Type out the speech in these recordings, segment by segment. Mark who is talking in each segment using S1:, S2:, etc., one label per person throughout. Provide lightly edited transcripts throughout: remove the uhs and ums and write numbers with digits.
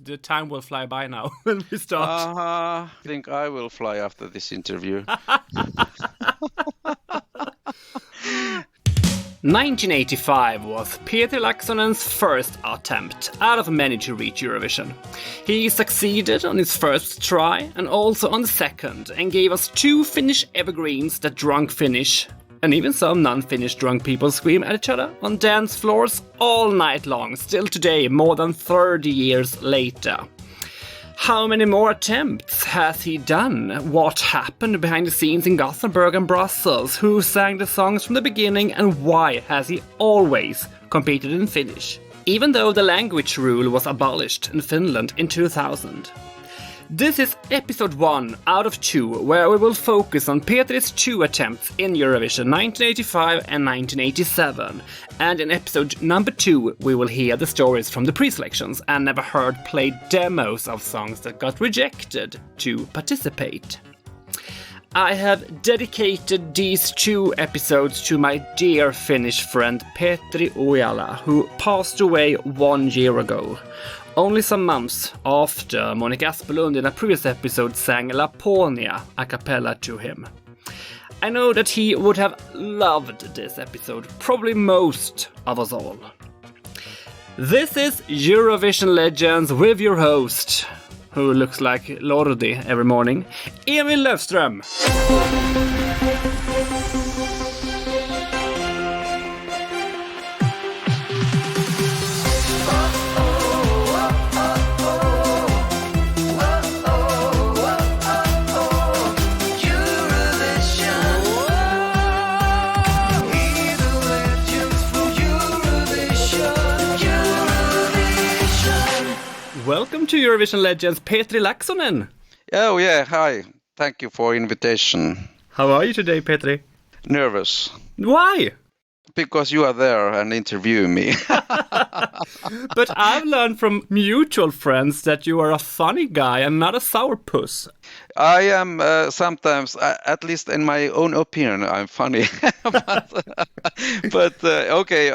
S1: the time will fly by now when we start.
S2: I think I will fly after this interview.
S1: 1985 was Petri Laaksonen's first attempt out of many to reach Eurovision. He succeeded on his first try and also on the second, and gave us 2 Finnish evergreens that drunk Finnish, and even some non-Finnish drunk people scream at each other on dance floors all night long, still today, more than 30 years later. How many more attempts has he done? What happened behind the scenes in Gothenburg and Brussels? Who sang the songs from the beginning? And why has he always competed in Finnish, even though the language rule was abolished in Finland in 2000? This is episode 1 out of 2, where we will focus on Petri's 2 attempts in Eurovision 1985 and 1987. And in episode number 2, we will hear the stories from the pre-selections and never heard played demos of songs that got rejected to participate. I have dedicated these 2 episodes to my dear Finnish friend Petri Ujala, who passed away 1 year ago. Only some months after Monica Aspelund in a previous episode sang Laponia a cappella to him. I know that he would have loved this episode, probably most of us all. This is Eurovision Legends with your host, who looks like Lordi every morning, Emil Löfström. Welcome to Eurovision Legends, Petri Laaksonen.
S2: Oh yeah, hi. Thank you for invitation.
S1: How are you today, Petri?
S2: Nervous.
S1: Why?
S2: Because you are there and interview me.
S1: But I've learned from mutual friends that you are a funny guy and not a sourpuss.
S2: I am sometimes, at least in my own opinion, I'm funny. but okay,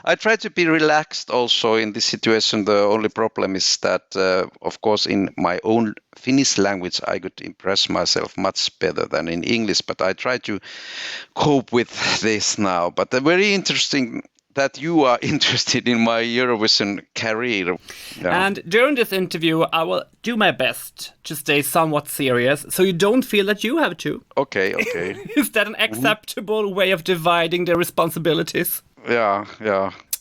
S2: I try to be relaxed also in this situation. The only problem is that, of course, in my own Finnish language, I could impress myself much better than in English. But I try to cope with this now. But very interesting that you are interested in my Eurovision career. Yeah.
S1: And during this interview, I will do my best to stay somewhat serious, so you don't feel that you have to.
S2: Okay.
S1: Is that an acceptable way of dividing the responsibilities?
S2: Yeah.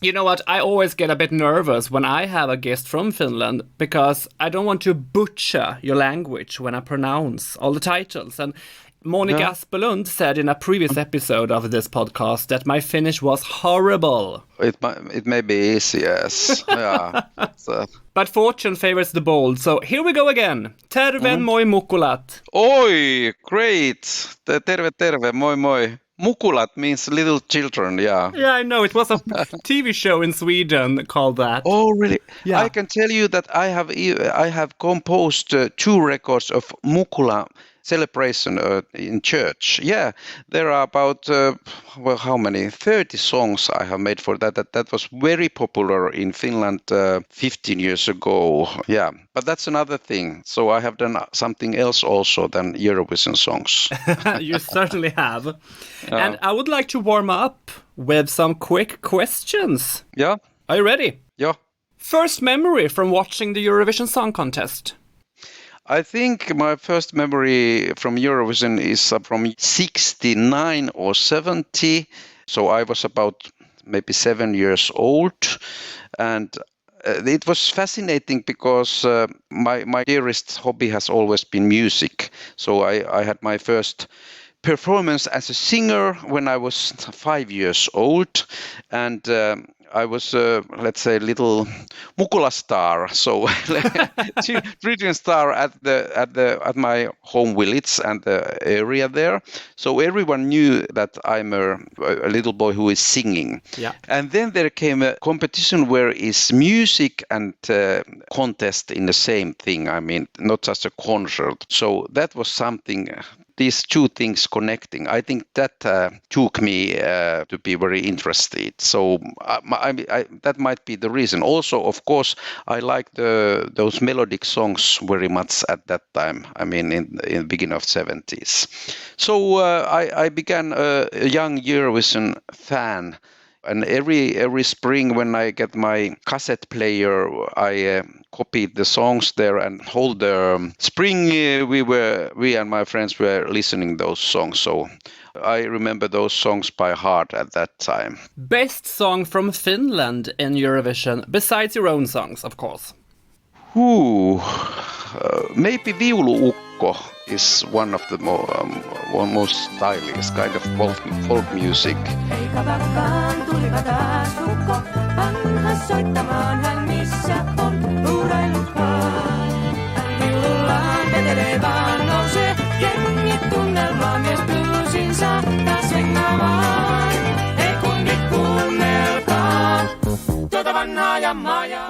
S1: You know what, I always get a bit nervous when I have a guest from Finland, because I don't want to butcher your language when I pronounce all the titles. And Monica Aspelund said in a previous episode of this podcast that my Finnish was horrible.
S2: It may be easy, yes. Yeah.
S1: But fortune favors the bold, so here we go again. Terve, moi mukulat.
S2: Oi, great. Terve, moi moi. Mukulat means little children, yeah.
S1: Yeah, I know. It was a TV show in Sweden called that.
S2: Oh, really?
S1: Yeah.
S2: I can tell you that I have composed 2 records of Mukula celebration in church. Yeah, there are about, how many? 30 songs I have made for that. That was very popular in Finland 15 years ago. Yeah, but that's another thing. So I have done something else also than Eurovision songs.
S1: You certainly have. And I would like to warm up with some quick questions.
S2: Yeah.
S1: Are you ready?
S2: Yeah.
S1: First memory from watching the Eurovision Song Contest?
S2: I think my first memory from Eurovision is from 69 or 70. So I was about maybe 7 years old. And it was fascinating because my dearest hobby has always been music. So I had my first performance as a singer when I was 5 years old. And I was, let's say, little Mukula star, so children's star at my home village and the area there. So everyone knew that I'm a little boy who is singing.
S1: Yeah.
S2: And then there came a competition where is music and contest in the same thing. I mean, not just a concert. So that was something these two things connecting. I think that took me to be very interested. So that might be the reason. Also, of course, I like those melodic songs very much at that time. I mean, in the beginning of 70s. So I began a young Eurovision fan. And every spring when I get my cassette player, I copied the songs there, and whole the spring we and my friends were listening those songs. So I remember those songs by heart at that time.
S1: Best song from Finland in Eurovision, besides your own songs, of course.
S2: Maybe Viulu-ukko is one of the most stylish kind of folk music.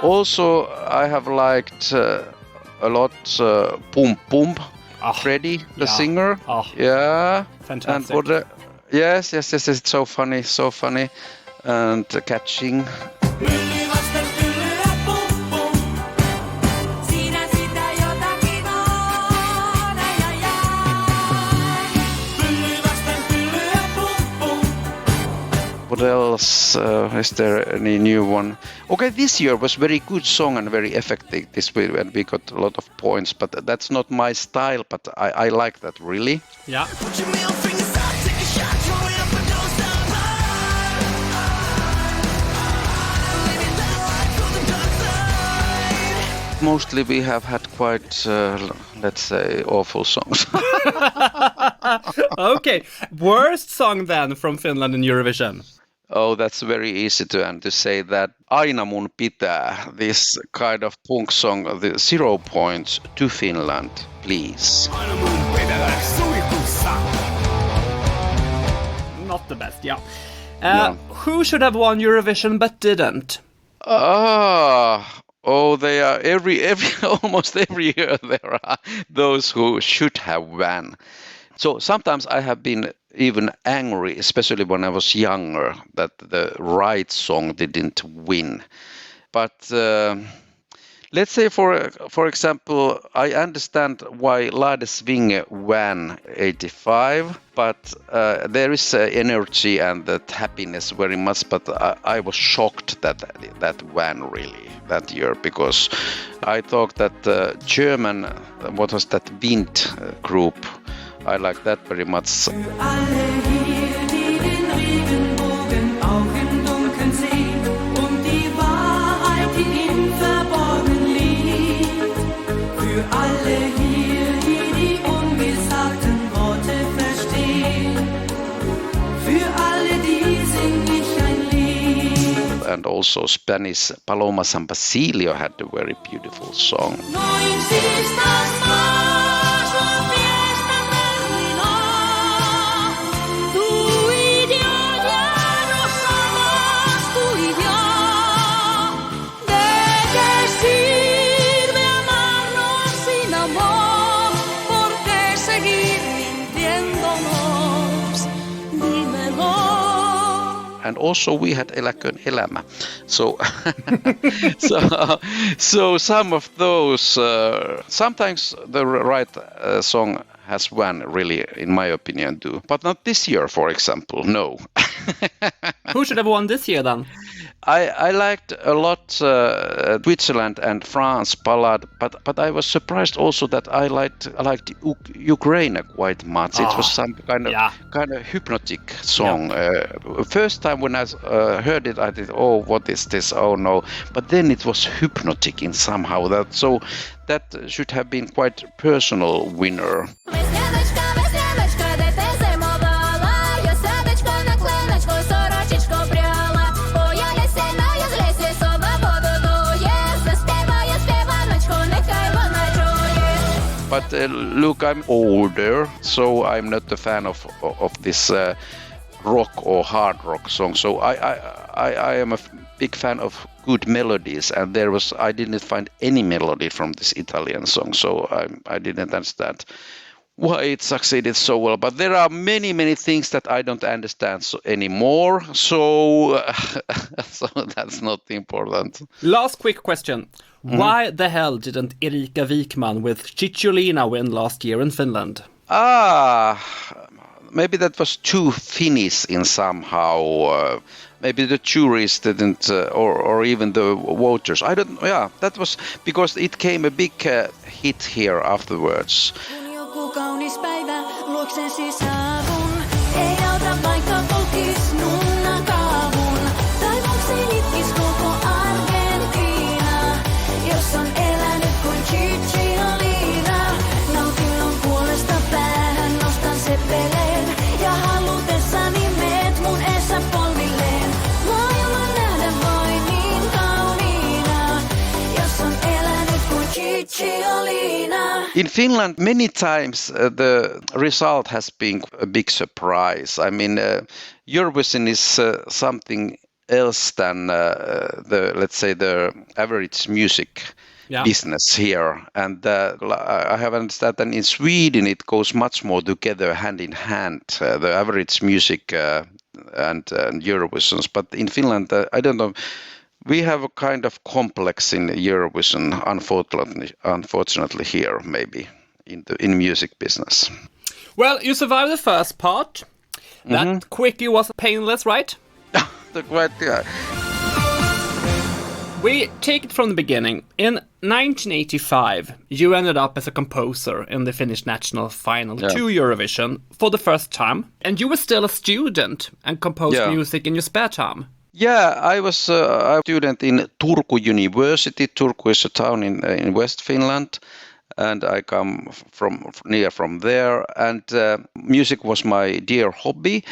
S2: Also, I have liked a lot Pum Pum, Freddie, the singer. Yeah.
S1: Fantastic.
S2: And yes, it's so funny and catching. What else? Is there any new one? Okay, this year was very good song and very effective. And we got a lot of points, but that's not my style. But I like that really.
S1: Yeah.
S2: Mostly we have had quite, let's say, awful songs.
S1: Okay, worst song then from Finland in Eurovision?
S2: Oh, that's very easy to say that. Aina mun pitää, this kind of punk song, the 0 points to Finland, please.
S1: Not the best, yeah. Who should have won Eurovision but didn't?
S2: Oh, they are almost every year there are those who should have won. So sometimes I have been even angry, especially when I was younger, that the right song didn't win. But let's say, for example, I understand why Ladesvinge won 85, but there is energy and that happiness very much. But I was shocked that won really that year, because I thought that German, what was that, Wind group, I like that very much. And also Spanish Paloma San Basilio had a very beautiful song. And also we had Eläköön elämä. So some of those, sometimes the right song has won really, in my opinion, too. But not this year, for example, no.
S1: Who should have won this year then?
S2: I liked a lot Switzerland and France ballad, but I was surprised also that I liked Ukraine quite much. It was some kind of hypnotic song. First time when I heard it, I thought, oh, what is this? Oh no! But then it was hypnotic in somehow. That should have been quite personal winner. But look, I'm older, so I'm not a fan of this rock or hard rock song. So I am a big fan of good melodies, and I didn't find any melody from this Italian song, so I didn't understand why it succeeded so well. But there are many things that I don't understand anymore. So, so that's not important.
S1: Last quick question. Why the hell didn't Erika Wikman with Cicciolina win last year in Finland?
S2: Maybe that was too Finnish in somehow. Maybe the juries didn't, or even the voters. I don't. Yeah, that was because it came a big hit here afterwards.
S3: Kun joku kaunis päivä luoksesi saavun, ei auta vaikka polkis nunnan kaavun. Taivakseen itkis koko Argentiina, jos on elänyt kuin Cicciolina. Nautinnon puolesta päähän nostan seppeleen, ja halutessani meet mun eessä polvilleen. Maailman nähdä voi niin kauniina, jos on elänyt kuin Cicciolina.
S2: In Finland, many times the result has been a big surprise. I mean, Eurovision is something else than let's say, the average music business here. And I have understood that in Sweden it goes much more together, hand in hand, the average music and Eurovisions. But in Finland, I don't know. We have a kind of complex in Eurovision, unfortunately here, maybe, in music business.
S1: Well, you survived the first part. That quickie was painless, right? We take it from the beginning. In 1985, you ended up as a composer in the Finnish national final to Eurovision for the first time. And you were still a student and composed music in your spare time.
S2: Yeah, I was a student in Turku University. Turku is a town in West Finland, and I come from there. And music was my dear hobby,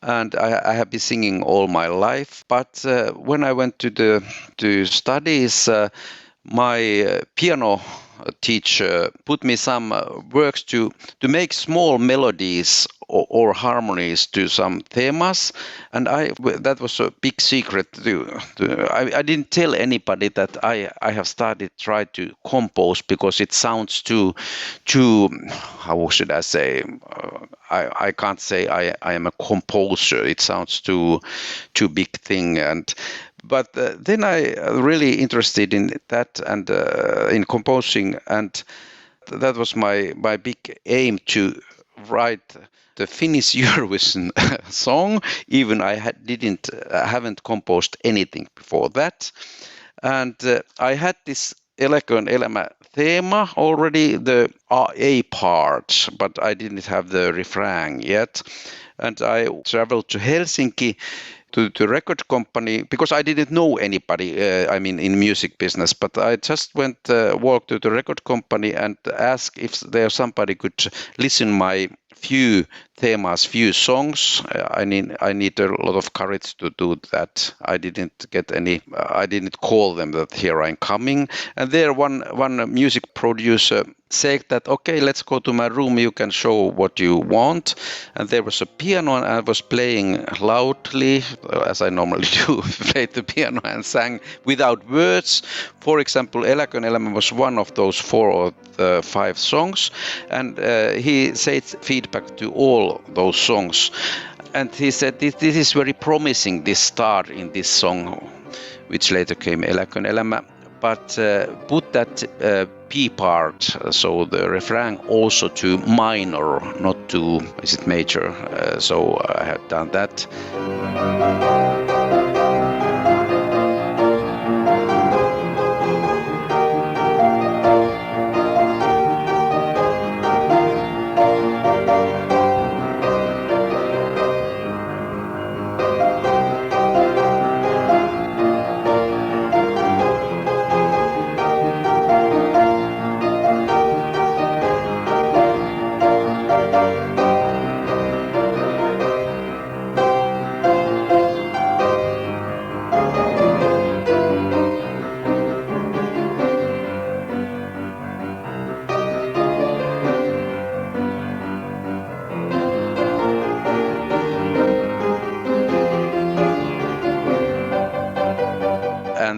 S2: and I have been singing all my life. But when I went to studies, my piano teacher put me some works to make small melodies or harmonies to some themas, and that was a big secret. I didn't tell anybody that I have try to compose, because it sounds too how should I say? I can't say I am a composer. It sounds too big thing. But then I really interested in that and in composing, and that was my big aim to write the Finnish Eurovision song. Even I haven't composed anything before that, and I had this Eläköön elämä thema already, the A part, but I didn't have the refrain yet, and I traveled to Helsinki to the record company, because I didn't know anybody, in music business, but I just walked to the record company and asked if there's somebody could listen my few themas, few songs. I need a lot of courage to do that. I didn't call them that here I'm coming. And there one music producer said that, okay, let's go to my room, you can show what you want. And there was a piano, and I was playing loudly, as I normally do, played the piano and sang without words. For example, Eläköön elämä was one of those 4 or 5 songs, and he said feedback to all those songs. And he said, this is very promising, this start in this song, which later came Eläköön elämä. But put that P part, so the refrain, also to minor, not to, is it major? So I had done that.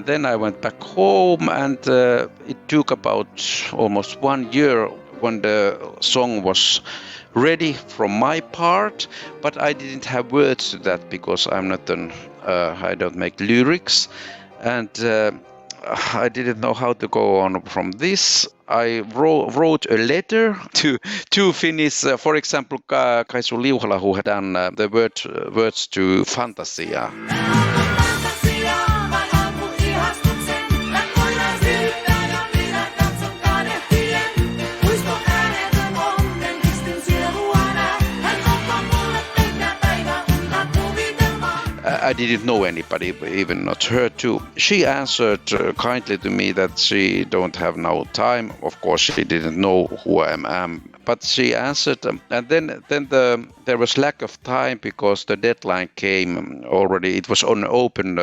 S2: Then I went back home, and it took about almost 1 year when the song was ready from my part, but I didn't have words to that because I'm not I don't make lyrics, and I didn't know how to go on from this. I wrote a letter to Finnish, for example, Kaisu Liuhala, who had done the words to Fantasia. I didn't know anybody, even not her too. She answered kindly to me that she don't have no time. Of course, she didn't know who I am, but she answered, and then there was lack of time because the deadline came already. It was an open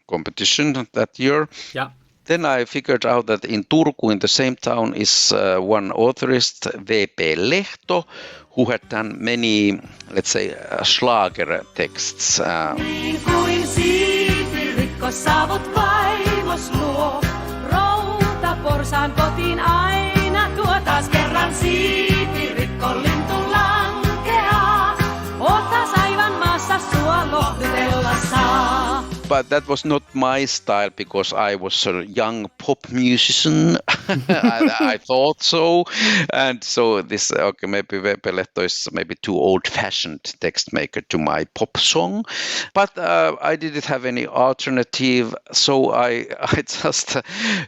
S2: competition that year.
S1: Yeah.
S2: Then I figured out that in Turku, in the same town, is one authorist, Veli-Pekka Lehto, who had done many, let's say, schlager texts.
S3: Niin kuin siitirikko saavut vaivos luo, routaporsaan kotiin aina tuo taas kerran siitirikko lintu lankeaa, otas aivan maassa sua lohdutella saa.
S2: But that was not my style because I was a young pop musician. I thought so. And so this, okay, maybe Veli-Pekka Lehto is maybe too old-fashioned text maker to my pop song. But I didn't have any alternative. So I just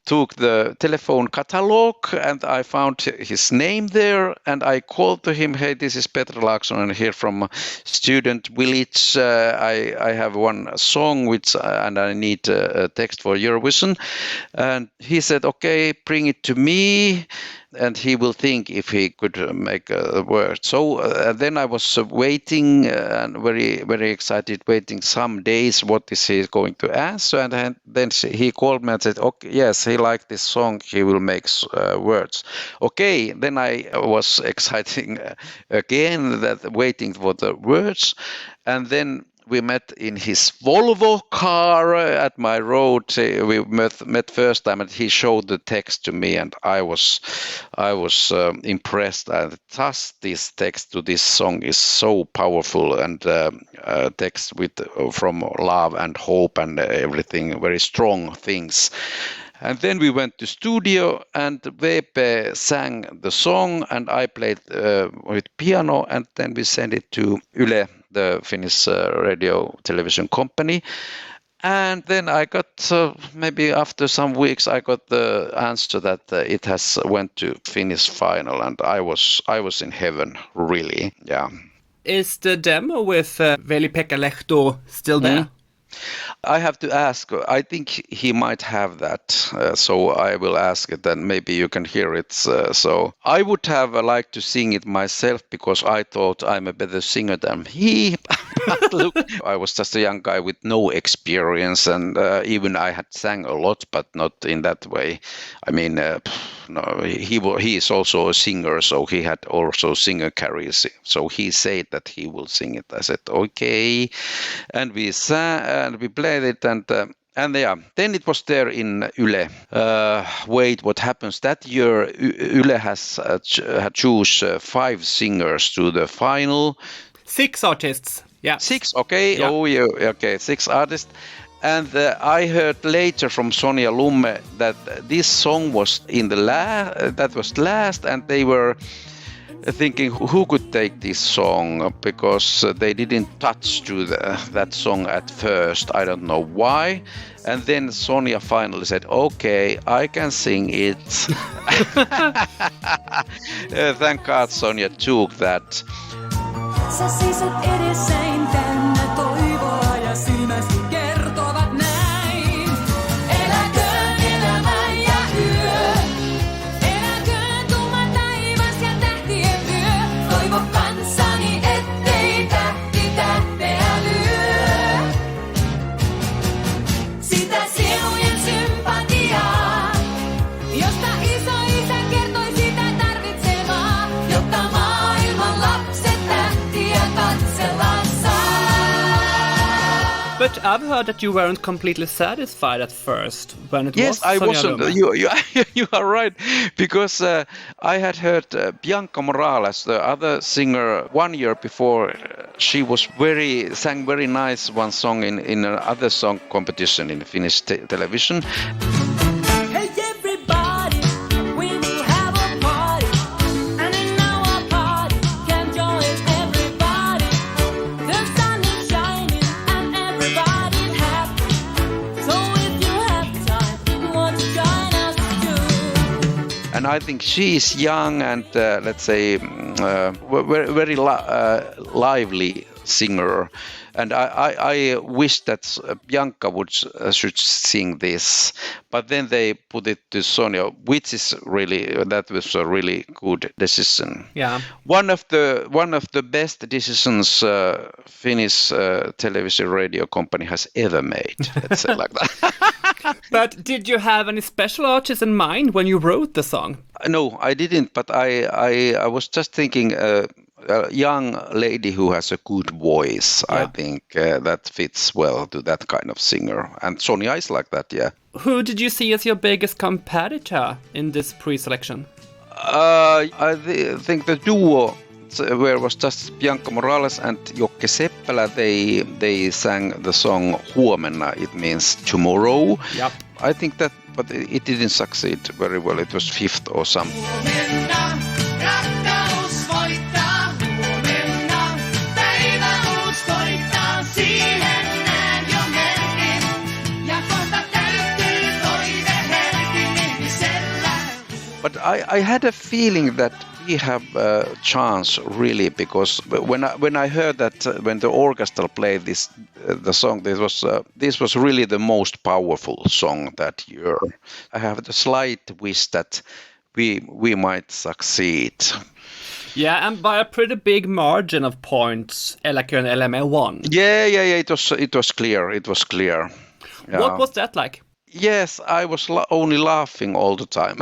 S2: took the telephone catalog and I found his name there. And I called to him, hey, this is Petri Laaksonen here from Student Village. I have one song which and I need a text for Eurovision. And he said, okay, bring it to me and he will think if he could make a word. So then I was waiting and very, very excited, waiting some days, what is he going to answer? And then he called me and said, okay, yes, he liked this song, he will make words. Okay, then I was exciting again, that waiting for the words. And then we met in his Volvo car at my road. We met first time, and he showed the text to me, and I was impressed. And thus, this text to this song is so powerful, and text from love and hope and everything, very strong things. And then we went to studio, and Veli-Pekka sang the song, and I played with piano, and then we sent it to Yle, the Finnish radio television company. And then I got, maybe after some weeks, I got the answer that it has went to Finnish final, and I was in heaven, really, yeah.
S1: Is the demo with Veli-Pekka Lehto still there?
S2: I have to ask. I think he might have that, so I will ask it, and maybe you can hear it. So I would have liked to sing it myself because I thought I'm a better singer than he. Look, I was just a young guy with no experience, and even I had sang a lot, but not in that way. I mean, no, he is also a singer, so he had also singer careers. So he said that he will sing it. I said okay, and we sang and we played it, and yeah, then it was there in Yle. Wait, what happens that year? Yle has had choose 5 singers to the final.
S1: 6 artists. Yeah.
S2: 6, okay.
S1: Yeah.
S2: Oh, yeah, okay, 6 artists. And I heard later from Sonja Lumme that this song was in the last, and they were thinking who could take this song because they didn't touch to that song at first. I don't know why. And then Sonja finally said, okay, I can sing it. Thank God Sonja took that.
S3: Sä seisot edessäin täynnä toivoa ja silmäsi kertovat näin. Eläköön elämä ja yö. Eläköön tumma taivas ja tähtien yö. Toivo kanssani, ettei tähti tähteä lyö. Sitä sielujen sympatiaa, josta isoisä kertoi sitä tarvitsemaa, jotta maailman lapset tähtiä katsellaan saa.
S1: But I've heard that you weren't completely satisfied at first when it
S2: Yes,
S1: was
S2: I
S1: Sonja
S2: wasn't.
S1: Lumme.
S2: You are right, because I had heard Bianca Morales, the other singer, 1 year before. She was sang very nice one song in another song competition in Finnish television.
S3: Hey everybody, we will have a party, and in our party can join everybody. The sun is shining and everybody's happy. So if you have time, want to join us too?
S2: And I think she is young and let's say very lively singer. And I wish that Bianca should sing this, but then they put it to Sonja, which is that was a really good decision.
S1: Yeah.
S2: One of the best decisions Finnish television radio company has ever made. Let's say like that.
S1: But did you have any special artists in mind when you wrote the song?
S2: No, I didn't. But I was just thinking. A young lady who has a good voice, yeah. I think that fits well to that kind of singer. And Sonja is like that, yeah.
S1: Who did you see as your biggest competitor in this pre-selection?
S2: I think the duo where was just Bianca Morales and Jokke Seppälä. They sang the song Huomenna, it means tomorrow.
S1: Yep.
S2: I think that, but it didn't succeed very well. It was fifth or something. But I had a feeling that we have a chance really, because when I heard that when the orchestra played the song, this was really the most powerful song that year. I have the slight wish that we might succeed.
S1: Yeah, and by a pretty big margin of points, Eläköön elämä won.
S2: Yeah. It was clear. It was clear. Yeah.
S1: What was that like?
S2: Yes, I was only laughing all the time.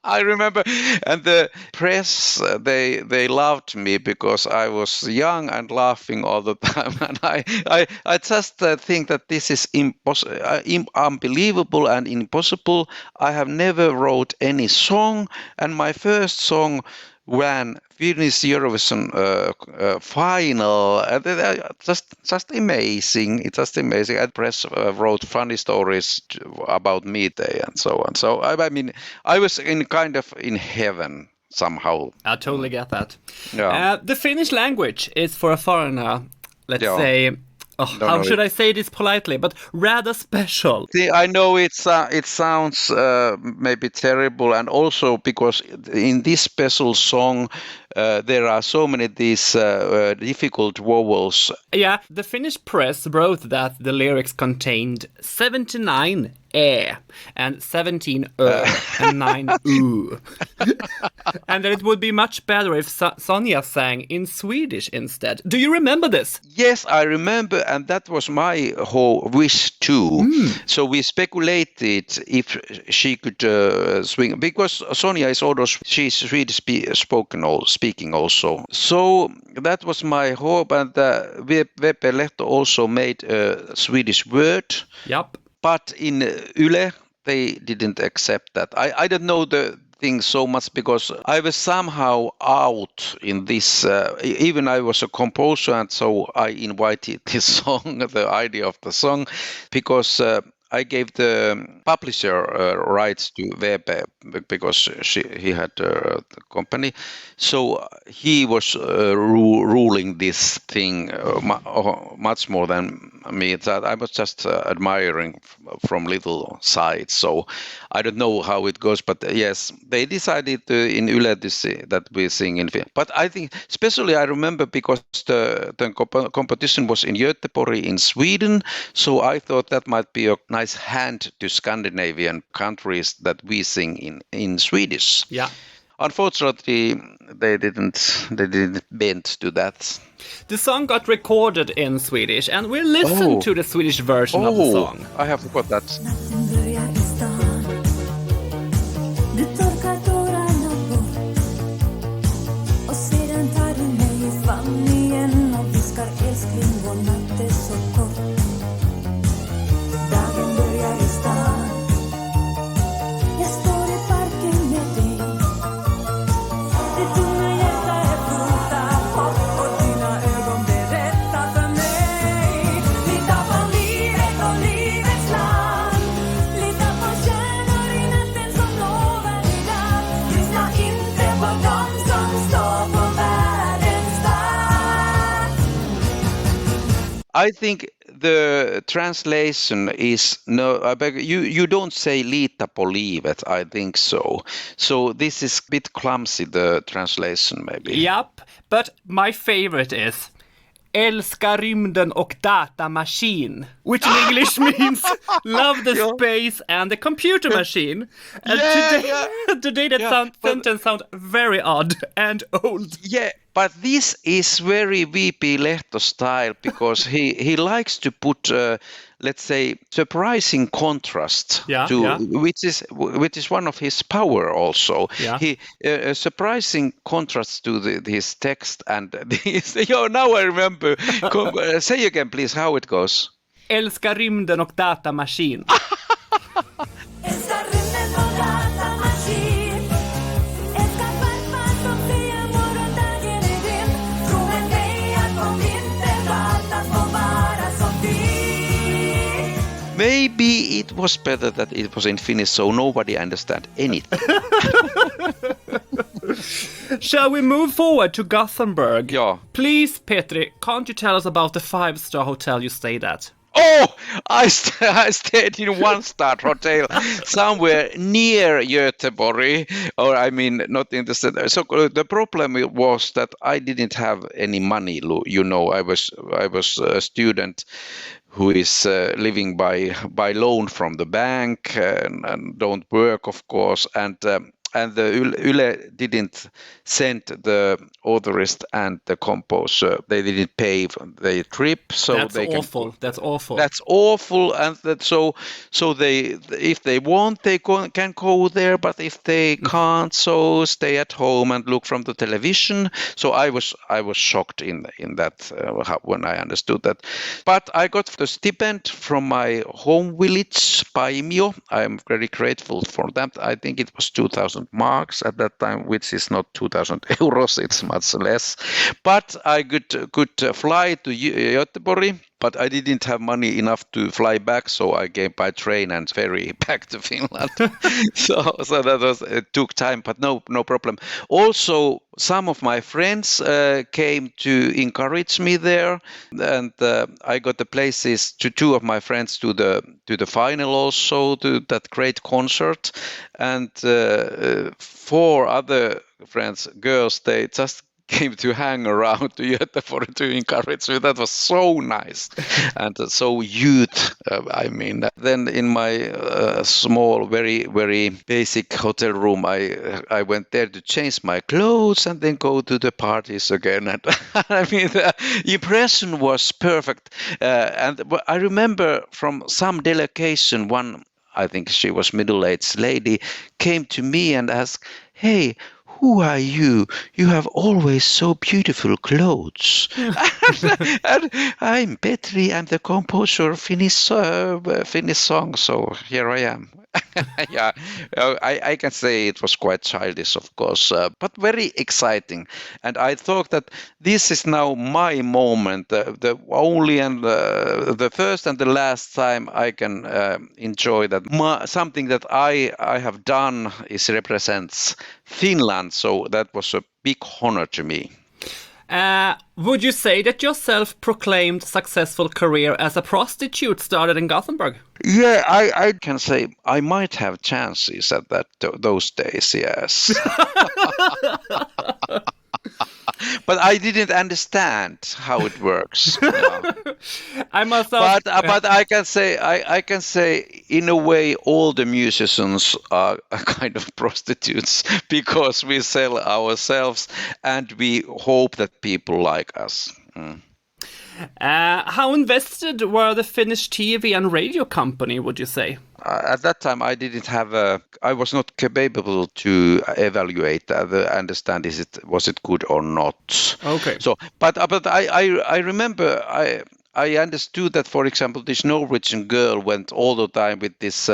S2: I remember, and the press they loved me because I was young and laughing all the time. And I just think that this is unbelievable and impossible. I have never wrote any song, and my first song when Finnish Eurovision final, just amazing. It's just amazing. And press wrote funny stories about me day and so on. So I mean, I was in heaven somehow.
S1: I totally get that.
S2: Yeah.
S1: The Finnish language is for a foreigner, let's say. How should I say this politely? But rather special.
S2: See, I know it sounds maybe terrible, and also because in this special song there are so many these difficult vowels.
S1: Yeah, the Finnish press wrote that the lyrics contained 79 and 17 and 9 and that it would be much better if Sonja sang in Swedish instead. Do you remember this?
S2: Yes, I remember, and that was my whole wish too. So we speculated if she could swing, because Sonja is also she's Swedish speaking also. So that was my hope, and Veli-Pekka Lehto also made a Swedish word.
S1: Yep.
S2: But in Yle, they didn't accept that. I don't know the thing so much because I was somehow out in this. Even I was a composer, and so I invited this song, the idea of the song, because I gave the publisher rights to Vepe because he had the company. So he was ruling this thing much more than me. That I was just admiring from little side. So I don't know how it goes, but yes, they decided in Yle that we sing in Finnish. But I think, especially I remember because the competition was in Göteborg in Sweden. So I thought that might be a nice hand to Scandinavian countries that we sing in Swedish.
S1: Yeah.
S2: Unfortunately, they didn't bend to that.
S1: The song got recorded in Swedish, and we'll listen to the Swedish version of the song.
S2: I have forgot that.
S3: Sedan tar du mig i famnen och viskar älskling, vår natt är så kort.
S2: I think the translation is no. I beg you don't say "lita på livet." I think so. So this is a bit clumsy. The translation maybe.
S1: Yep, but my favorite is älska rymden och datamaskin, which in English means love the space and the computer machine. And today that sentence sounds very odd and old.
S2: Yeah, but this is very VP Lehto style because he likes to put, let's say, surprising contrast which is one of his power also.
S1: Yeah.
S2: He surprising contrast to his text and now I remember. Say again, please, how it goes.
S1: Älska rymden och datamaskin.
S3: Älskar rymden och datamaskin. Älskar farfar som säger morgondagen är grym. Tro en dig att kom inte fattas och vara som vi.
S2: Maybe it was better that it was in Finnish so nobody understand anything.
S1: Shall we move forward to Gothenburg?
S2: Yeah.
S1: Please, Petri, can't you tell us about the 5-star hotel you stayed at?
S2: Oh, I stayed in one-star hotel somewhere near Gothenburg, or I mean, not in the center. So the problem was that I didn't have any money. You know, I was a student who is living by loan from the bank and don't work, of course, and the Yle didn't send the authorist and the composer. They didn't pay for their trip, so
S1: That's awful. That's awful.
S2: That's awful, and so they, if they want, they can go there, but if they can't, so stay at home and look from the television. So I was shocked in that when I understood that. But I got the stipend from my home village, Paimio. I'm very grateful for that. I think it was 2,000 marks at that time, which is not 2,000 euros. It's much less. But I could fly to Göteborg. But I didn't have money enough to fly back, so I came by train and ferry back to Finland. so that it took time, but no problem. Also, some of my friends came to encourage me there, and I got the places to two of my friends to the final, also to that great concert, and 4 other friends, girls, they just came to hang around to Göteborg to encourage me. That was so nice and so youth. I mean, then in my small, very, very basic hotel room, I went there to change my clothes and then go to the parties again. And I mean, the impression was perfect. And I remember from some delegation, one, I think she was middle-aged lady, came to me and asked, "Hey, who are you? You have always so beautiful clothes." and I'm Petri. I'm the composer of Finnish songs. So here I am. Yeah, I can say it was quite childish, of course, but very exciting. And I thought that this is now my moment, the only and the first and the last time I can enjoy that. Something that I have done represents Finland, so that was a big honor to me.
S1: Would you say that your self-proclaimed successful career as a prostitute started in Gothenburg?
S2: Yeah, I can say I might have chances at those days, yes. But I didn't understand how it works.
S1: I must have...
S2: But I can say in a way all the musicians are a kind of prostitutes because we sell ourselves and we hope that people like us.
S1: How invested were the Finnish TV and radio company, would you say?
S2: At that time, I was not capable to evaluate understand was it good or not.
S1: Okay.
S2: So, but I remember I understood that, for example, this Norwegian girl went all the time with this.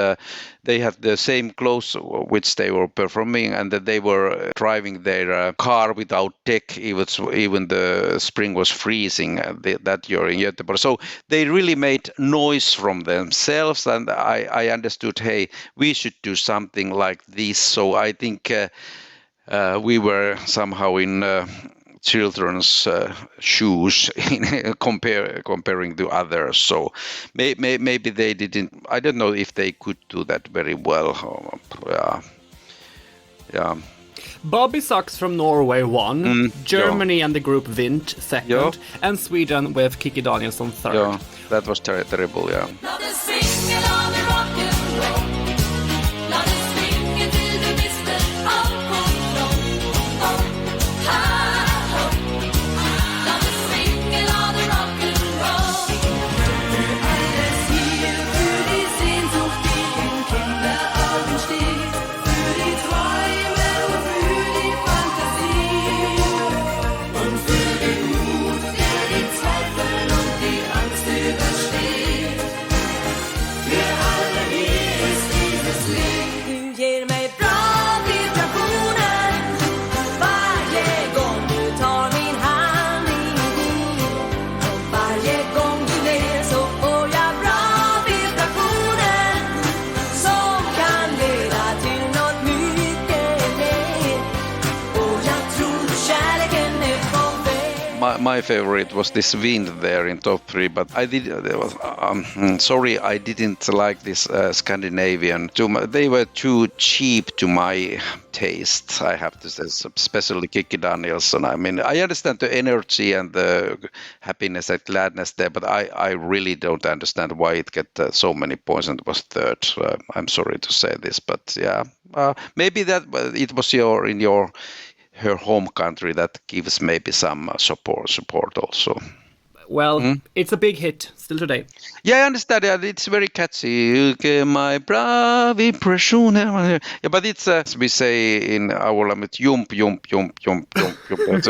S2: They had the same clothes which they were performing, and that they were driving their car without deck. Even the spring was freezing that year in Göteborg. So they really made noise from themselves, and I understood, hey, we should do something like this. So I think we were somehow in children's shoes in comparing to others. So maybe they didn't. I don't know if they could do that very well. Yeah.
S1: Bobby Socks from Norway won, Germany
S2: yeah.
S1: and the group Vint second,
S2: Yeah.
S1: and Sweden with Kiki Danielsson third.
S2: Yeah, that was terrible. Yeah.
S3: Låt oss swinga, låt det rock'n'roll. Låt oss swinga till du mister all kontroll. Låt oss swinga, låt det rock'n'roll. Für alles hier, für die Sehnsucht, die in Kinderaugen steht. Für die Träume und für die Fantasie. Und für den Mut, der die Zweifel und die Angst übersteht. Für alle hier ist dieses Lied. Du ger mig bra vibrationer varje gång du tar min hand i din. Och varje gång du ler så får jag bra vibrationer som kan leda till något mycket mer. Och jag tror kärleken är på väg.
S2: My favorite was this Wind there in top 3, but sorry, I didn't like this Scandinavian. They were too cheap to my taste, I have to say, especially Kiki Danielsson. I mean, I understand the energy and the happiness and gladness there, but I really don't understand why it got so many points and was third. I'm sorry to say this, but yeah, maybe that it was her home country that gives maybe some support also.
S1: Well, it's a big hit still today.
S2: Yeah, I understand. Yeah, it's very catchy. You get my bra vibrationer. Yeah, but it's as we say in our language, yump, yump, yump, yump, yump, yump.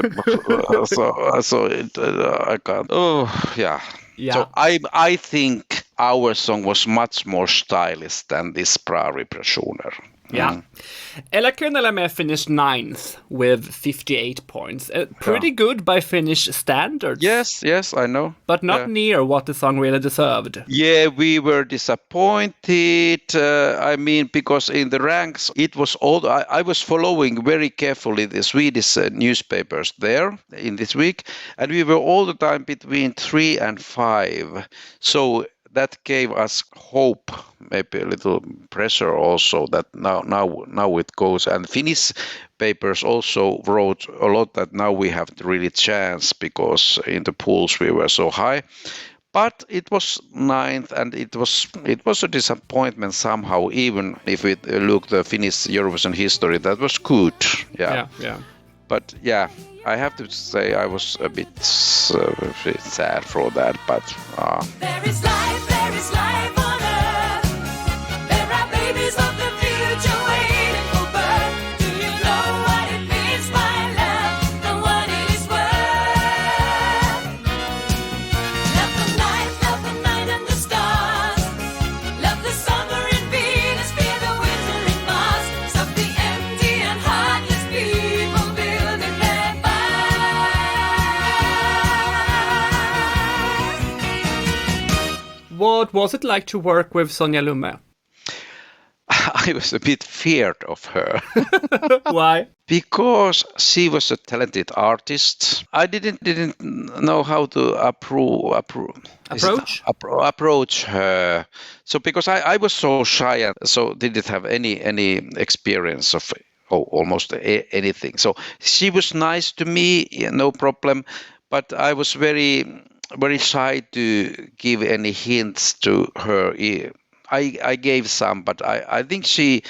S2: so I can't. Oh, yeah.
S1: Yeah.
S2: So I think our song was much more stylish than this bra vibrationer.
S1: Yeah. Eläköön elämä finished 9th with 58 points. Pretty good by Finnish standards.
S2: Yes, I know.
S1: But not near what the song really deserved.
S2: Yeah, we were disappointed. I mean, because in the ranks, it was all. I was following very carefully the Swedish newspapers there in this week, and we were all the time between 3 and 5. So that gave us hope, maybe a little pressure also that now it goes. And Finnish papers also wrote a lot that now we have really chance because in the polls we were so high. But it was 9th, and it was a disappointment somehow. Even if we look the Finnish Eurovision history, that was good. Yeah. But yeah, I have to say I was a bit sad for that. But
S3: There is life on earth. There are babies of the future waiting for birth. Do you know what it means, my love, and what it is worth? Love the night and the stars. Love the summer in Venus, fear the winter in Mars. Stop the empty and heartless people building their
S1: What was it like to work with Sonja Lumme?
S2: I was a bit feared of her.
S1: Why?
S2: Because she was a talented artist. I didn't know how to approach her. So because I was so shy and so didn't have any experience of almost anything. So she was nice to me, no problem. But I was very shy to give any hints to her. I gave some, but I think she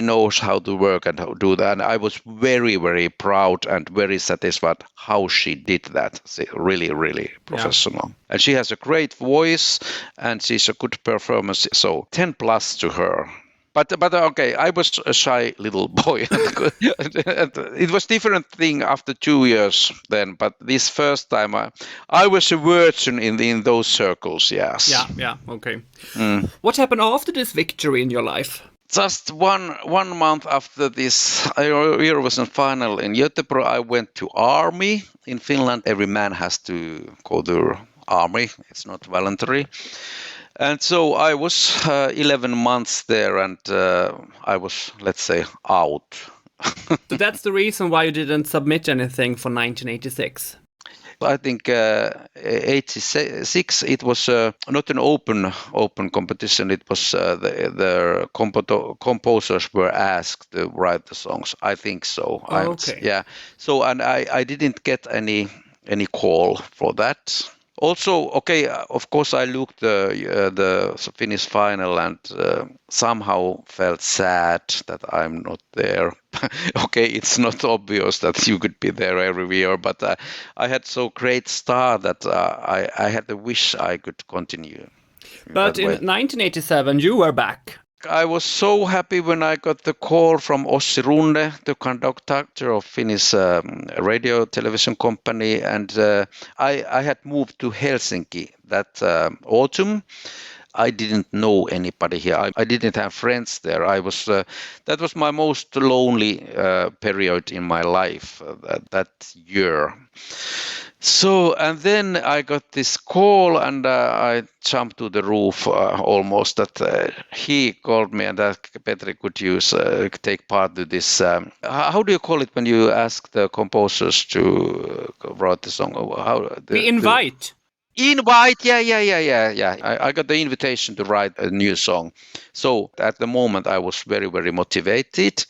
S2: knows how to work and how to do that. And I was very, very proud and very satisfied how she did that. She really, really professional. Yeah. And she has a great voice and she's a good performance. So 10 plus to her. But okay, I was a shy little boy. It was different thing after 2 years then, but this first time I was a virgin in those circles, yes.
S1: Yeah, okay. What happened after this victory in your life?
S2: Just one month after this Eurovision final in Gothenburg, I went to army. In Finland, every man has to go to army. It's not voluntary. And so I was 11 months there, and I was, let's say, out
S1: So that's the reason why you didn't submit anything for 1986.
S2: I think 86 it was not an open competition. It was the composers were asked to write the songs. I think so.
S1: Okay.
S2: Yeah. So and I didn't get any call for that. Also, okay, of course, I looked the Finnish final and somehow felt sad that I'm not there. Okay, it's not obvious that you could be there every year, but I had so great star that I had the wish I could continue.
S1: But in 1987, you were back.
S2: I was so happy when I got the call from Ossi Runne, the conductor of Finnish radio television company, and I had moved to Helsinki that autumn. I didn't know anybody here. I didn't have friends there. That was my most lonely period in my life that year. So, and then I got this call and I jumped to the roof almost that he called me and asked, Petri, could you take part to this? How do you call it when you ask the composers to write the song?
S1: The invite.
S2: Invite, yeah. I got the invitation to write a new song. So at the moment I was very, very motivated.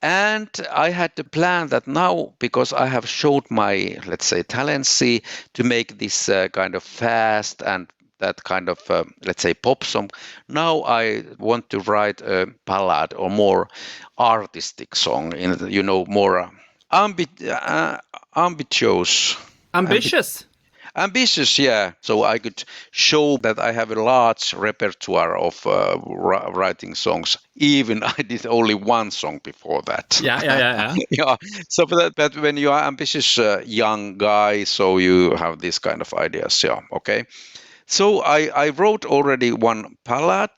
S2: And I had the plan that now, because I have showed my, let's say, talents to make this kind of fast and that kind of, let's say, pop song, now I want to write a ballad or more artistic song, more ambitious. Ambitious, yeah. So I could show that I have a large repertoire of writing songs. Even I did only one song before that.
S1: Yeah.
S2: Yeah. So but when you are ambitious young guy, so you have this kind of ideas. Yeah. Okay. So I wrote already one ballad.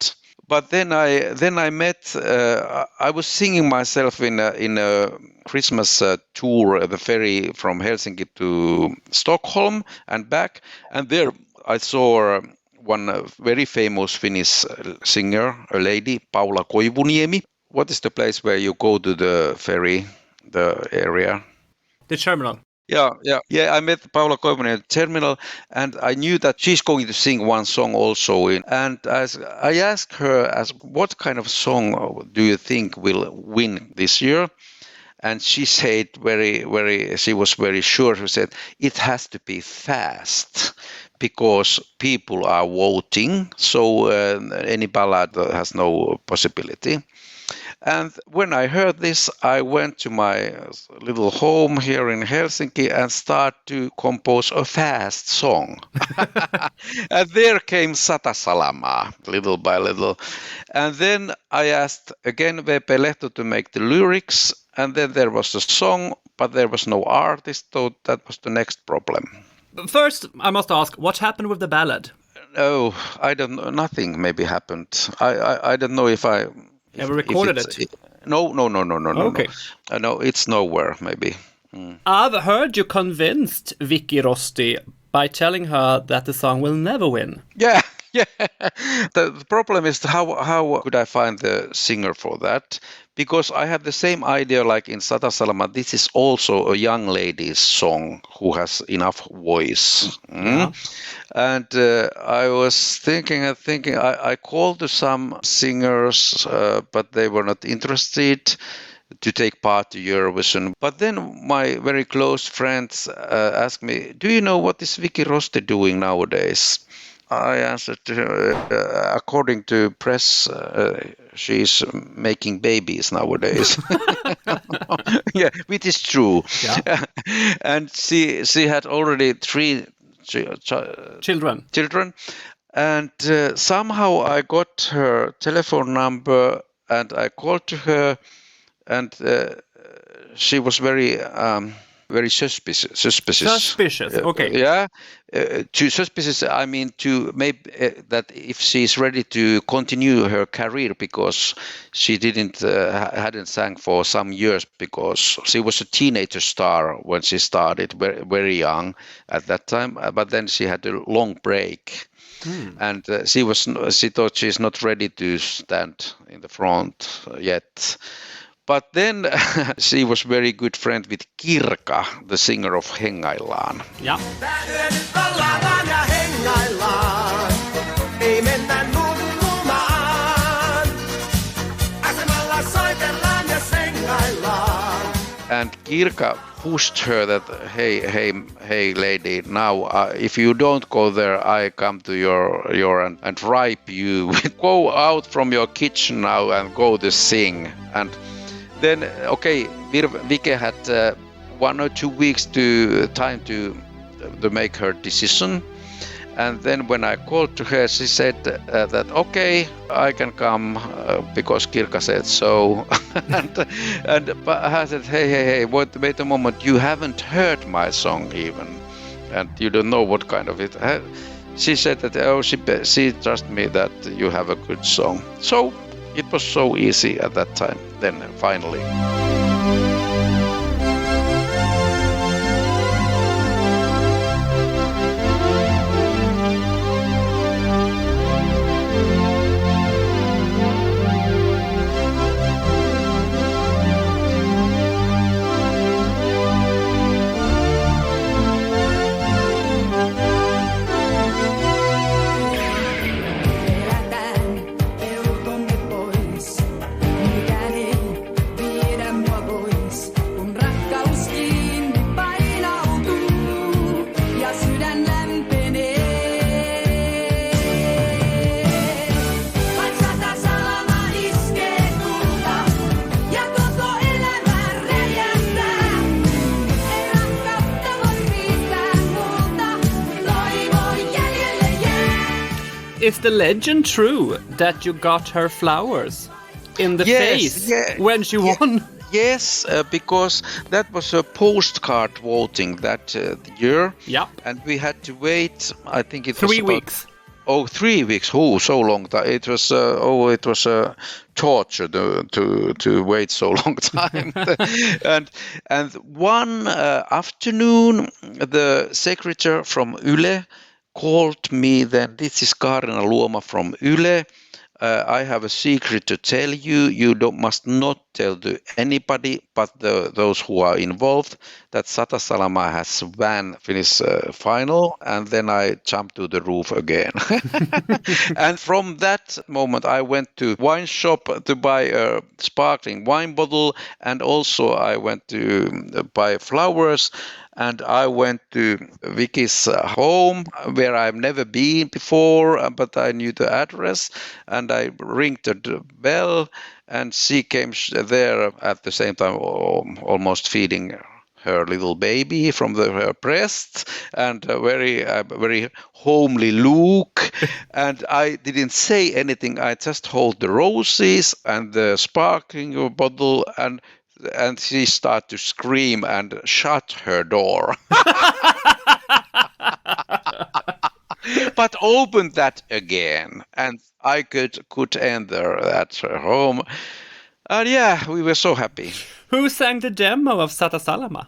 S2: But then I met. I was singing myself in a Christmas tour, the ferry from Helsinki to Stockholm and back, and there I saw one very famous Finnish singer, a lady, Paula Koivuniemi. What is the place where you go to the ferry, the area?
S1: The terminal.
S2: Yeah. I met Paula Koivunen at the terminal, and I knew that she's going to sing one song also. And I asked her, what kind of song do you think will win this year? And she said she was very sure. She said, it has to be fast because people are voting. So any ballad has no possibility. And when I heard this, I went to my little home here in Helsinki and started to compose a fast song. And there came Sata, salamaa, little by little. And then I asked again Veli-Pekka Lehto to make the lyrics. And then there was a song, but there was no artist. So that was the next problem.
S1: First, I must ask, what happened with the ballad?
S2: Oh, I don't know. Nothing maybe happened. I don't know if I...
S1: Ever recorded it?
S2: No.
S1: Okay.
S2: No, it's nowhere, maybe.
S1: I've heard you convinced Vicky Rosti by telling her that the song will never win.
S2: Yeah. The problem is how could I find the singer for that? Because I have the same idea like in Sata, salamaa. This is also a young lady's song who has enough voice.
S1: Yeah.
S2: And I was thinking, I called to some singers, but they were not interested to take part to Eurovision. But then my very close friends asked me, do you know what is Vicky Rosti doing nowadays? I answered to her, according to press, she's making babies nowadays. Yeah, which is true.
S1: Yeah.
S2: And she had already 3 children. And somehow I got her telephone number and I called to her, and she was very suspicious.
S1: Suspicious, okay.
S2: Yeah. To suspicious, I mean to maybe that if she's ready to continue her career because she hadn't sang for some years because she was a teenager star when she started, very, very young at that time. But then she had a long break. And she thought she's not ready to stand in the front yet. But then she was very good friend with Kirka, the singer of Hengaillaan.
S1: Yeah.
S4: Tää yö nyt palataan ja hengaillaan. Ei mennä nukkumaan. Asemalla soitellaan ja sengaillaan.
S2: And Kirka pushed her that, hey, lady, now if you don't go there, I come to your and rape you. Go out from your kitchen now and go to sing. And then, okay, Vike had 1 or 2 weeks time to make her decision. And then when I called to her, she said that, okay, I can come because Kirka said so. and I said, hey, wait a moment, you haven't heard my song even. And you don't know what kind of it. She said that, she trusts me that you have a good song. So it was so easy at that time, then finally.
S1: Is the legend true that you got her flowers in the face when she won?
S2: Yes, because that was a postcard voting that year.
S1: Yeah.
S2: And we had to wait, I think it
S1: 3
S2: was about,
S1: weeks.
S2: 3 weeks. Oh, so long time. It was torture to wait so long time. and one afternoon, the secretary from Yle called me then, this is Kaarina Luoma from Yle. I have a secret to tell you. You must not tell to anybody but those who are involved that Sata, salamaa has won Finnish final. And then I jumped to the roof again. And from that moment, I went to wine shop to buy a sparkling wine bottle. And also I went to buy flowers. And I went to Vicky's home, where I've never been before, but I knew the address. And I rang the bell, and she came there at the same time, almost feeding her little baby from her breast, and a very homely look. And I didn't say anything. I just held the roses and the sparkling bottle, and she started to scream and shut her door. But opened that again, and I could enter at her home. And we were so happy.
S1: Who sang the demo of Sata, salamaa?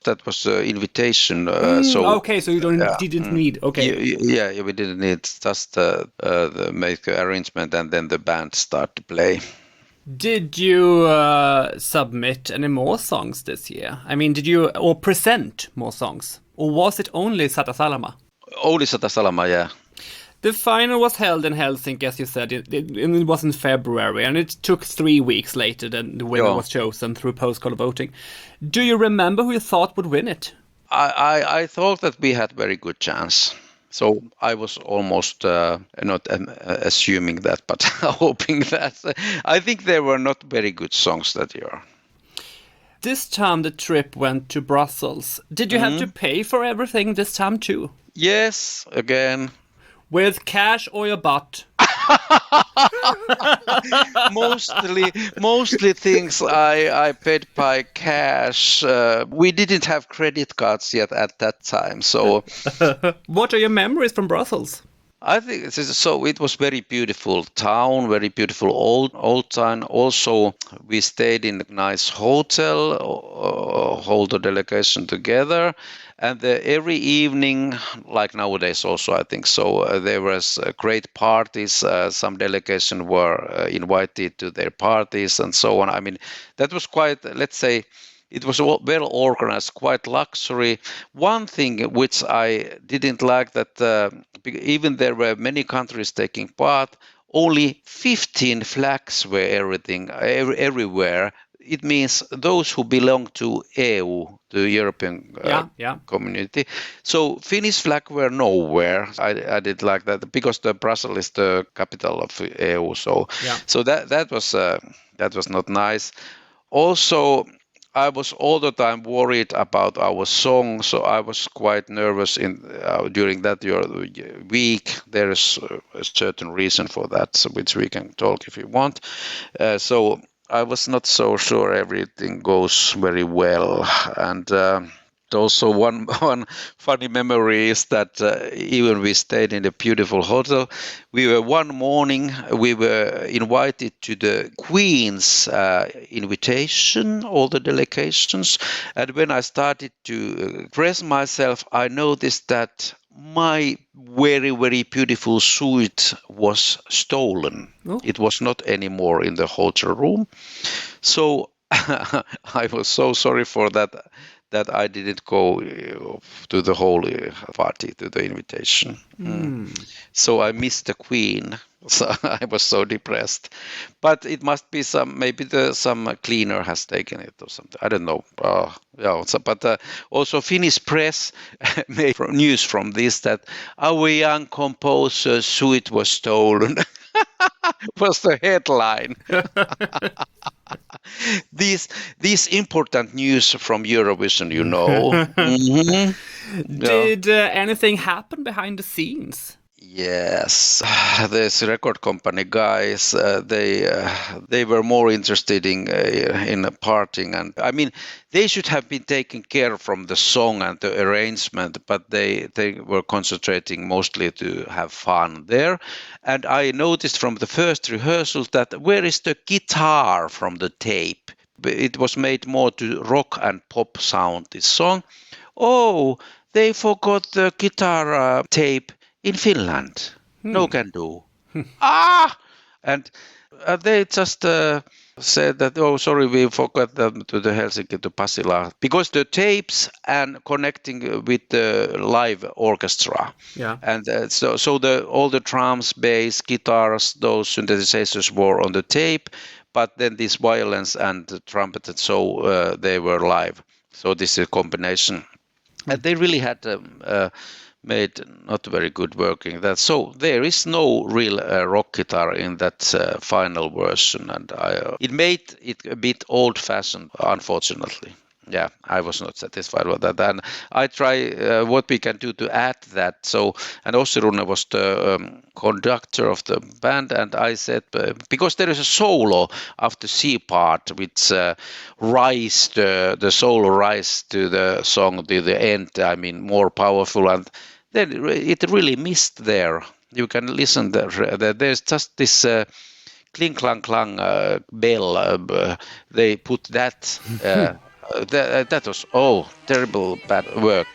S2: That was an invitation.
S1: Okay, so you didn't need. Okay.
S2: We didn't need, just make the arrangement, and then the band start to play.
S1: Did you submit any more songs this year? I mean, did you present more songs? Or was it only Sata, salamaa?
S2: Only Sata, salamaa, yeah.
S1: The final was held in Helsinki, as you said, it was in February, and it took 3 weeks later than the winner was chosen through postcard voting. Do you remember who you thought would win it?
S2: I thought that we had very good chance. So I was almost not assuming that, but hoping that. I think there were not very good songs that year.
S1: This time the trip went to Brussels. Did you have to pay for everything this time too?
S2: Yes, again.
S1: With cash or your butt?
S2: Mostly things I paid by cash. We didn't have credit cards yet at that time, so.
S1: What are your memories from Brussels?
S2: I think so. It was very beautiful town, very beautiful old town. Also, we stayed in a nice hotel, hold the delegation together, and every evening, like nowadays, also I think so. There was great parties. Some delegation were invited to their parties and so on. I mean, that was quite, let's say. It was well organized, quite luxury. One thing which I didn't like that even there were many countries taking part, only 15 flags were everywhere. It means those who belong to EU, the European community. So Finnish flag were nowhere. I did like that because the Brussels is the capital of EU. So that was not nice. Also, I was all the time worried about our song, so I was quite nervous during that week. There is a certain reason for that, which we can talk if you want. So I was not so sure everything goes very well, and also one funny memory is that even we stayed in a beautiful hotel. One morning we were invited to the Queen's invitation, all the delegations, and when I started to dress myself, I noticed that my very, very beautiful suit was stolen. Oh. It was not anymore in the hotel room. So I was so sorry for that I didn't go to the whole party, to the invitation. So I missed the Queen. So I was so depressed. But it must be maybe some cleaner has taken it or something. I don't know. But also Finnish press made news from this that our young composer's suit was stolen. Was the headline. These important news from Eurovision, you know. Mm-hmm.
S1: Did anything happen behind the scenes?
S2: Yes, these record company guys, they were more interested in partying, and I mean they should have been taking care from the song and the arrangement, but they were concentrating mostly to have fun there. And I noticed from the first rehearsal that where is the guitar from the tape? It was made more to rock and pop sound, this song. Oh, they forgot the guitar tape in Finland. No can do. And they just said that, oh, sorry, we forgot them to the Helsinki, to Pasila. Because the tapes and connecting with the live orchestra. Yeah. And so all the drums, bass, guitars, those synthesizers were on the tape. But then these violins and the trumpet, and so they were live. So this is a combination. And they really had made not very good working that. So there is no real rock guitar in that final version, and it made it a bit old-fashioned, unfortunately. Yeah, I was not satisfied with that, and I try what we can do to add that. So, and Ossi Runne was the conductor of the band, and I said because there is a solo after C part, which the solo rise to the song to the end. I mean, more powerful, and then it really missed there. You can listen there. There's just this cling clang clang bell. They put that. That was terrible bad work.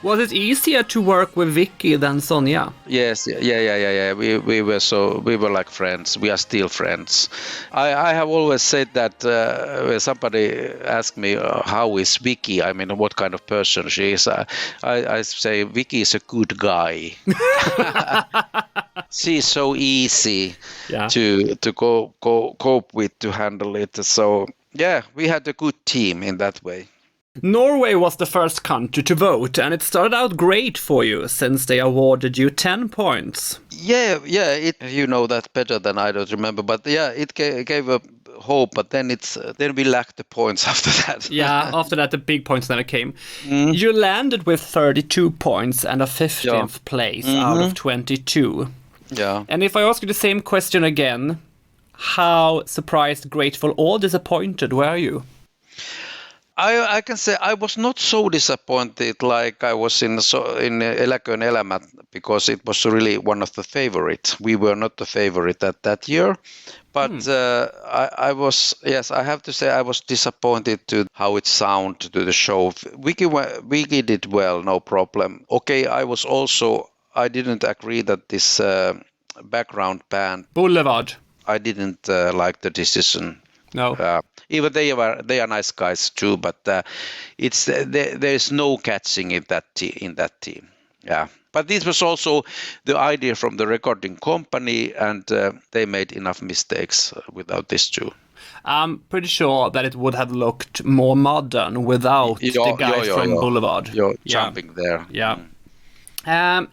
S1: Was it easier to work with Vicky than Sonja?
S2: Yes, yeah. We were like friends. We are still friends. I have always said that when somebody asks me how is Vicky, I mean what kind of person she is, I say Vicky is a good guy. She's so easy to cope with, to handle it. So yeah, we had a good team in that way.
S1: Norway was the first country to vote, and it started out great for you, since they awarded you 10 points.
S2: Yeah, you know that better than I don't remember, but yeah, it gave a hope, but then we lacked the points after that.
S1: Yeah, after that the big points never came. You landed with 32 points and a 15th place out of 22.
S2: Yeah.
S1: And if I ask you the same question again, how surprised, grateful, or disappointed were you?
S2: I can say I was not so disappointed like I was in Eläköön, elämä, because it was really one of the favorites. We were not the favorite at that year, but I have to say I was disappointed to how it sounded to the show. Wiki did well, no problem. Okay, I didn't agree that this background band
S1: Boulevard.
S2: I didn't like the decision.
S1: No.
S2: Even they are nice guys too, but there's no catching in that team. Yeah, but this was also the idea from the recording company, and they made enough mistakes without this too.
S1: I'm pretty sure that it would have looked more modern without the guys from Boulevard.
S2: Jumping there.
S1: Yeah. And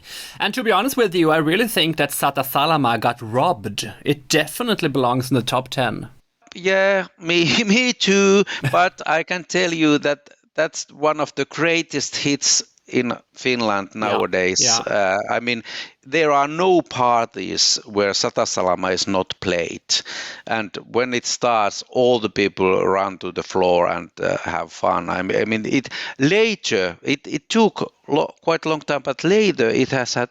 S1: to be honest with you, I really think that Sata, salamaa got robbed. It definitely belongs in the top 10.
S2: Yeah, me too. But I can tell you that that's one of the greatest hits in Finland nowadays.
S1: Yeah.
S2: I mean, there are no parties where Sata, salamaa is not played. And when it starts, all the people run to the floor and have fun. I mean, it took quite a long time, but later it has had...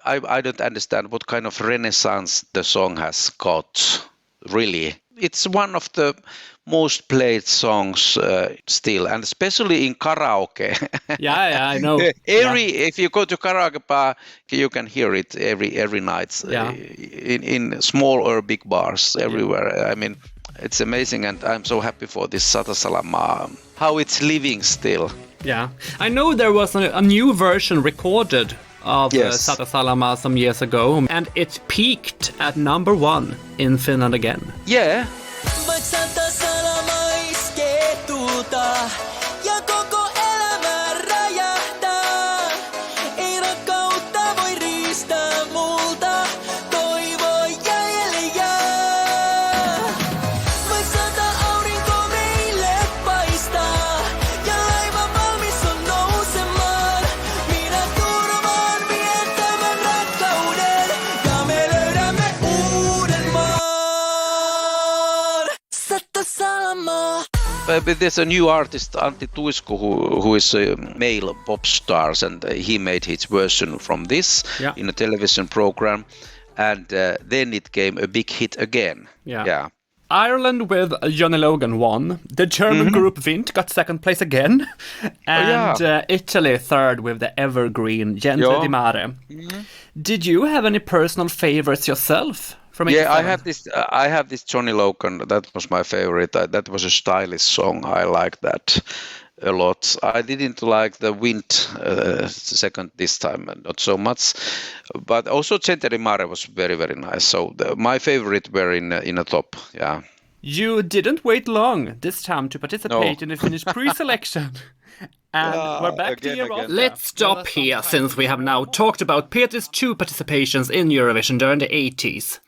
S2: I don't understand what kind of renaissance the song has got. Really, it's one of the most played songs still, and especially in karaoke.
S1: Yeah, I know.
S2: If you go to karaoke bar, you can hear it every night. In small or big bars everywhere. I mean, it's amazing, and I'm so happy for this Sata, salamaa, how it's living still.
S1: Yeah, I know there was a new version recorded of Sata, salamaa some years ago, and it peaked at number 1 in Finland again.
S2: Yeah.
S3: Vaik Sata, salamaa iskee tuulta ja koko elämä räjähtää. Ei rakkautta voi riistää multa, toivo jäljelle jää. Vaik Sata, aurinko meille paistaa ja laiva valmis on nousemaan. Minä turvaan vien tämän rakkauden ja me löydämme uuden maan. Sata, salamaa.
S2: But there's a new artist, Antti Tuisku, who is a male pop star, and he made his version from this in a television program, and then it came a big hit again. Yeah.
S1: Ireland with Johnny Logan won. The German group Vint got second place again. And Italy third with the evergreen Gente di Mare. Did you have any personal favorites yourself?
S2: Yeah, I have this Johnny Logan. That was my favorite. That was a stylish song. I like that a lot. I didn't like the Wind second this time, not so much. But also Gente di Mare was very, very nice. So my favorite were in a top. Yeah.
S1: You didn't wait long this time to participate in the Finnish pre-selection. And we're back to your offer.
S5: Let's stop here, since we have now talked about Petri's 2 participations in Eurovision during the 80s.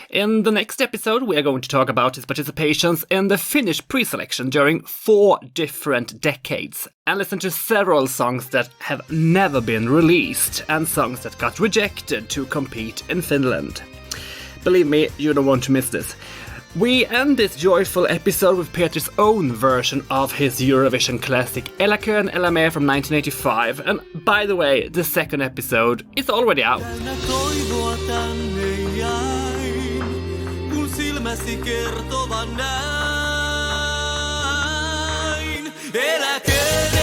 S5: In the next episode, we are going to talk about his participations in the Finnish pre-selection during 4 different decades, and listen to several songs that have never been released, and songs that got rejected to compete in Finland. Believe me, you don't want to miss this. We end this joyful episode with Petri's own version of his Eurovision classic Eläköön, elämä from 1985, and by the way, the second episode is already out.
S3: Täynnä toivoa tänne jäin, kun silmäsi kertovan näin. Eläköön,